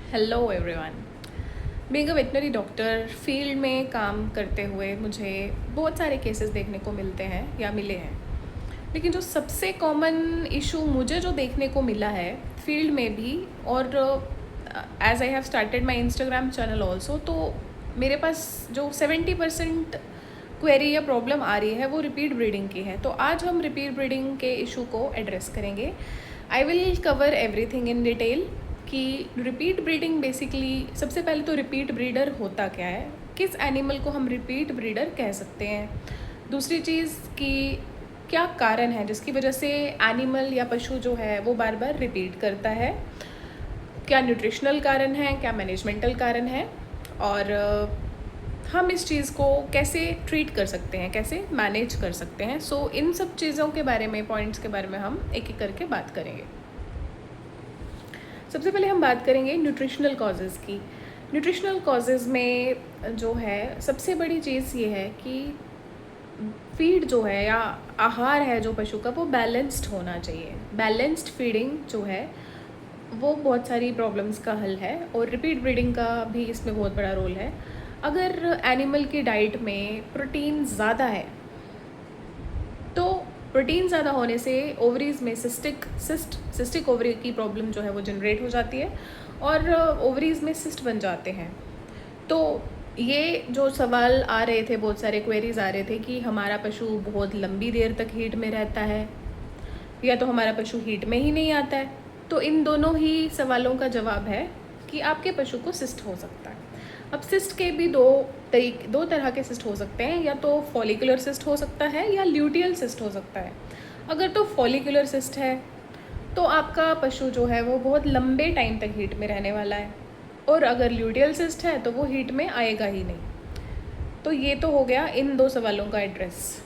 Hello everyone. Being a veterinary doctor field में काम करते हुए मुझे बहुत सारे केसेस देखने को मिलते हैं या मिले हैं, लेकिन जो सबसे कॉमन इशू मुझे जो देखने को मिला है फील्ड में भी, और as I have started my Instagram channel also, तो मेरे पास जो 70% क्वेरी या प्रॉब्लम आ रही है वो रिपीट ब्रीडिंग की है। तो आज हम रिपीट ब्रीडिंग के इशू को एड्रेस करेंगे। I will cover everything in detail कि रिपीट ब्रीडिंग बेसिकली, सबसे पहले तो रिपीट ब्रीडर होता क्या है, किस एनिमल को हम रिपीट ब्रीडर कह सकते हैं। दूसरी चीज़ कि क्या कारण है जिसकी वजह से एनिमल या पशु जो है वो बार बार रिपीट करता है, क्या न्यूट्रिशनल कारण है, क्या मैनेजमेंटल कारण है, और हम इस चीज़ को कैसे ट्रीट कर सकते हैं, कैसे मैनेज कर सकते हैं। सो इन सब चीज़ों के बारे में, पॉइंट्स के बारे में हम एक एक करके बात करेंगे। सबसे पहले हम बात करेंगे न्यूट्रिशनल कॉजेज़ की। न्यूट्रिशनल कॉजेज़ में जो है सबसे बड़ी चीज़ ये है कि फीड जो है या आहार है जो पशु का, वो बैलेंस्ड होना चाहिए। बैलेंस्ड फीडिंग जो है वो बहुत सारी प्रॉब्लम्स का हल है, और रिपीट ब्रीडिंग का भी इसमें बहुत बड़ा रोल है। अगर एनिमल की डाइट में प्रोटीन ज़्यादा है तो प्रोटीन ज़्यादा होने से ओवरीज में सिस्टिक ओवरी की प्रॉब्लम जो है वो जनरेट हो जाती है, और ओवरीज में सिस्ट बन जाते हैं। तो ये जो सवाल आ रहे थे, बहुत सारे क्वेरीज आ रहे थे कि हमारा पशु बहुत लंबी देर तक हीट में रहता है या तो हमारा पशु हीट में ही नहीं आता है। तो इन दोनों ही सवालों का जवाब है कि आपके पशु को सिस्ट हो सकता है। अब सिस्ट के भी दो तरह के सिस्ट हो सकते हैं, या तो फॉलिकुलर सिस्ट हो सकता है या ल्यूटियल सिस्ट हो सकता है। अगर तो फॉलिकुलर सिस्ट है तो आपका पशु जो है वो बहुत लंबे टाइम तक हीट में रहने वाला है, और अगर ल्यूटियल सिस्ट है तो वो हीट में आएगा ही नहीं। तो ये तो हो गया इन दो सवालों का एड्रेस।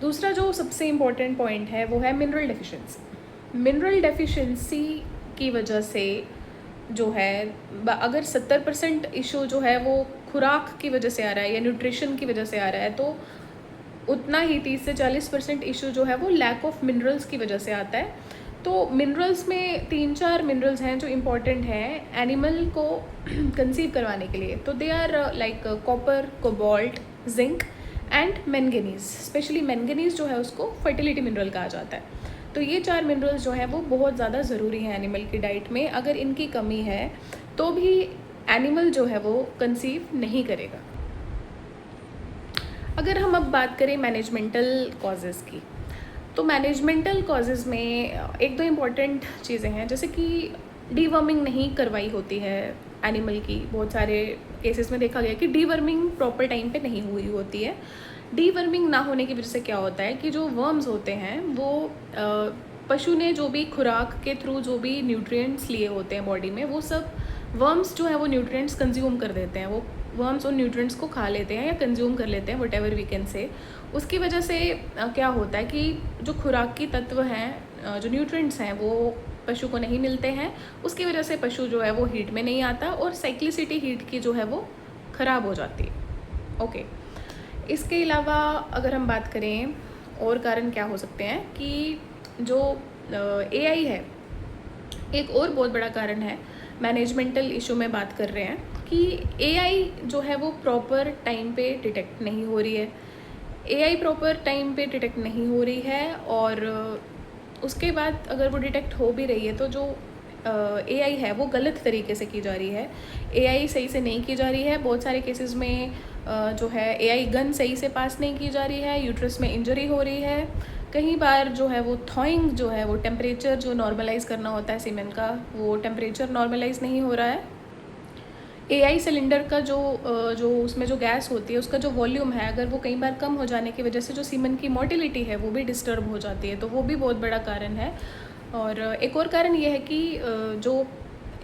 दूसरा जो सबसे इम्पोर्टेंट पॉइंट है वो है मिनरल डेफिशिएंसी। मिनरल डेफिशिएंसी की वजह से जो है, अगर 70% इशू जो है वो खुराक की वजह से आ रहा है या न्यूट्रिशन की वजह से आ रहा है, तो उतना ही 30 से 40% इशू जो है वो लैक ऑफ मिनरल्स की वजह से आता है। तो मिनरल्स में 3-4 मिनरल्स हैं जो इम्पॉर्टेंट हैं एनिमल को कंसीव करवाने के लिए। तो they are like copper, cobalt, zinc and manganese. Specially manganese जो है उसको फर्टिलिटी मिनरल कहा जाता है। तो ये 4 मिनरल्स जो हैं वो बहुत ज़्यादा ज़रूरी हैं एनिमल की डाइट में। अगर इनकी कमी है तो भी एनिमल जो है वो कंसीव नहीं करेगा। अगर हम अब बात करें मैनेजमेंटल कॉजेज़ की, तो मैनेजमेंटल कॉजेज़ में एक दो इम्पॉर्टेंट चीज़ें हैं, जैसे कि डीवर्मिंग नहीं करवाई होती है एनिमल की। बहुत सारे केसेस में देखा गया कि डीवर्मिंग प्रॉपर टाइम पे नहीं हुई होती है। डीवर्मिंग ना होने की वजह से क्या होता है कि जो वर्म्स होते हैं वो पशु ने जो भी खुराक के थ्रू जो भी न्यूट्रिएंट्स लिए होते हैं बॉडी में, वो सब वर्म्स जो है वो न्यूट्रिएंट्स कंज्यूम कर देते हैं। वो वर्म्स उन न्यूट्रिएंट्स को खा लेते हैं या कंज्यूम कर लेते हैं, what ever we can say. उसकी वजह से क्या होता है कि जो खुराक की तत्व हैं, जो न्यूट्रिएंट्स हैं, वो पशु को नहीं मिलते हैं। उसकी वजह से पशु जो है वो हीट में नहीं आता, और साइक्लिसिटी हीट की जो है वो ख़राब हो जाती है। ओके, इसके अलावा अगर हम बात करें और कारण क्या हो सकते हैं, कि जो एआई है, एक और बहुत बड़ा कारण है। मैनेजमेंटल इशू में बात कर रहे हैं कि एआई जो है वो प्रॉपर टाइम पे डिटेक्ट नहीं हो रही है। एआई प्रॉपर टाइम पे डिटेक्ट नहीं हो रही है, और उसके बाद अगर वो डिटेक्ट हो भी रही है तो जो एआई है वो गलत तरीके से की जा रही है। एआई सही से नहीं की जा रही है। बहुत सारे केसेस में जो है एआई गन सही से पास नहीं की जा रही है, यूट्रस में इंजरी हो रही है। कई बार जो है वो थॉइंग जो है, वो टेम्परेचर जो नॉर्मलाइज़ करना होता है सीमेन का, वो टेम्परेचर नॉर्मलाइज़ नहीं हो रहा है। एआई सिलेंडर का जो उसमें जो गैस होती है उसका जो वॉल्यूम है, अगर वो कई बार कम हो जाने की वजह से जो सीमन की मोटिलिटी है वो भी डिस्टर्ब हो जाती है। तो वो भी बहुत बड़ा कारण है। और एक और कारण ये है कि जो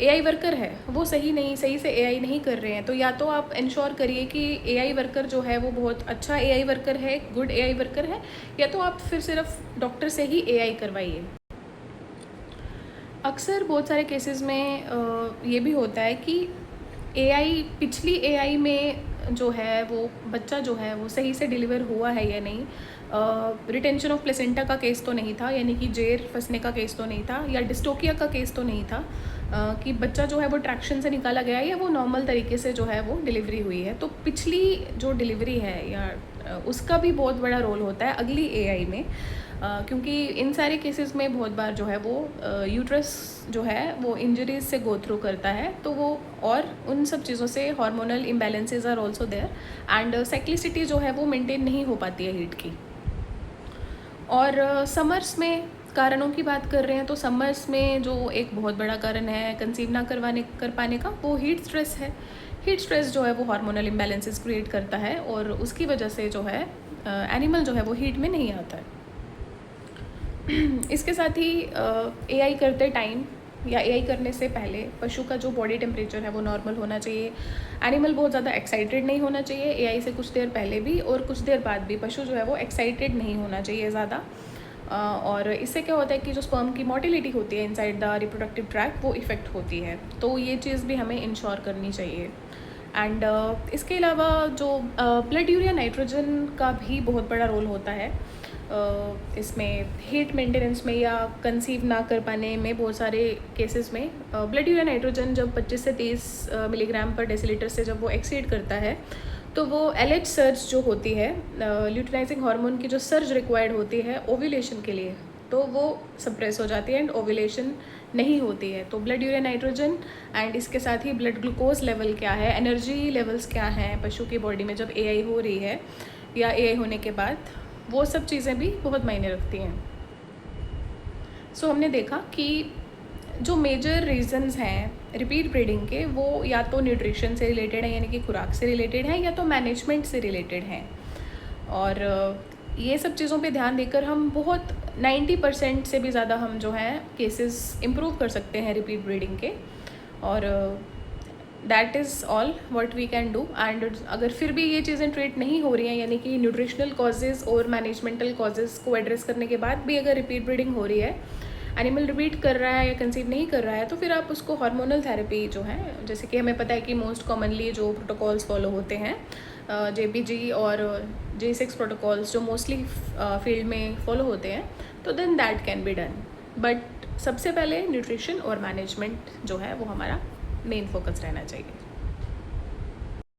एआई वर्कर है वो सही से एआई नहीं कर रहे हैं। तो या तो आप इंश्योर करिए कि एआई वर्कर जो है वो बहुत अच्छा एआई वर्कर है, गुड एआई वर्कर है, या तो आप फिर सिर्फ डॉक्टर से ही एआई करवाइए। अक्सर बहुत सारे केसेस में ये भी होता है कि पिछली एआई में जो है वो बच्चा जो है वो सही से डिलीवर हुआ है या नहीं। रिटेंशन ऑफ प्लेसेंटा का केस तो नहीं था, यानी कि जेर फंसने का केस तो नहीं था, या डिस्टोकिया का केस तो नहीं था, कि बच्चा जो है वो ट्रैक्शन से निकाला गया है या वो नॉर्मल तरीके से जो है वो डिलीवरी हुई है। तो पिछली जो डिलीवरी है या उसका भी बहुत बड़ा रोल होता है अगली एआई में, क्योंकि इन सारे केसेस में बहुत बार जो है वो यूट्रस जो है वो इंजरीज से गो थ्रू करता है, तो वो और उन सब चीज़ों से hormonal imbalances are also there, and cyclicity जो है वो मेंटेन नहीं हो पाती है हीट की। और समर्स में कारणों की बात कर रहे हैं, तो समर्स में जो एक बहुत बड़ा कारण है कंसीव ना कर पाने का, वो हीट स्ट्रेस है। हीट स्ट्रेस जो है वो हार्मोनल इम्बैलेंसेस क्रिएट करता है, और उसकी वजह से जो है एनिमल जो है वो हीट में नहीं आता है। इसके साथ ही एआई करते टाइम या एआई करने से पहले पशु का जो बॉडी टेम्परेचर है वो नॉर्मल होना चाहिए। एनिमल बहुत ज़्यादा एक्साइटेड नहीं होना चाहिए एआई से कुछ देर पहले भी, और कुछ देर बाद भी पशु जो है वो एक्साइटेड नहीं होना चाहिए ज़्यादा। और इससे क्या होता है कि जो स्पर्म की मोटिलिटी होती है इनसाइड द रिप्रोडक्टिव ट्रैक वो इफ़ेक्ट होती है, तो ये चीज़ भी हमें इंश्योर करनी चाहिए। एंड इसके अलावा जो ब्लड यूरिया नाइट्रोजन का भी बहुत बड़ा रोल होता है इसमें हीट मेंटेनेंस में या कंसीव ना कर पाने में। बहुत सारे केसेस में ब्लड यूरिया नाइट्रोजन जब 25 से 30 मिलीग्राम पर डेसीलीटर से जब वो एक्सीड करता है, तो वो एलएच सर्ज जो होती है, ल्यूटिनाइजिंग हार्मोन की जो सर्ज रिक्वायर्ड होती है ओव्यूलेशन के लिए, तो वो सप्रेस हो जाती है एंड ओव्यूलेशन नहीं होती है। तो ब्लड यूरिया नाइट्रोजन एंड इसके साथ ही ब्लड ग्लूकोज लेवल क्या है, एनर्जी लेवल्स क्या हैं पशु की बॉडी में जब एआई हो रही है या एआई होने के बाद, वो सब चीज़ें भी बहुत मायने रखती हैं। सो हमने देखा कि जो मेजर रीजंस हैं रिपीट ब्रीडिंग के, वो या तो न्यूट्रिशन से रिलेटेड है यानी कि खुराक से रिलेटेड है, या तो मैनेजमेंट से रिलेटेड हैं। और ये सब चीज़ों पे ध्यान देकर हम बहुत 90% से भी ज़्यादा हम जो है केसेस इम्प्रूव कर सकते हैं रिपीट ब्रीडिंग के। और that is all what we can do. And अगर फिर भी ये चीज़ें ट्रीट नहीं हो रही हैं, यानी कि न्यूट्रिशनल कॉजेज़ और मैनेजमेंटल कॉजेज़ को एड्रेस करने के बाद भी अगर रिपीट ब्रीडिंग हो रही है, एनिमल रिपीट कर रहा है या कंसीव नहीं कर रहा है, तो फिर आप उसको हार्मोनल थेरेपी जो है, जैसे कि हमें पता है कि मोस्ट कॉमनली जो प्रोटोकॉल्स फॉलो होते हैं JPG और J6 प्रोटोकॉल्स जो मोस्टली फील्ड में फॉलो होते हैं, तो then that can be done. But सबसे पहले न्यूट्रिशन और मैनेजमेंट जो है वो हमारा मेन फोकस रहना चाहिए।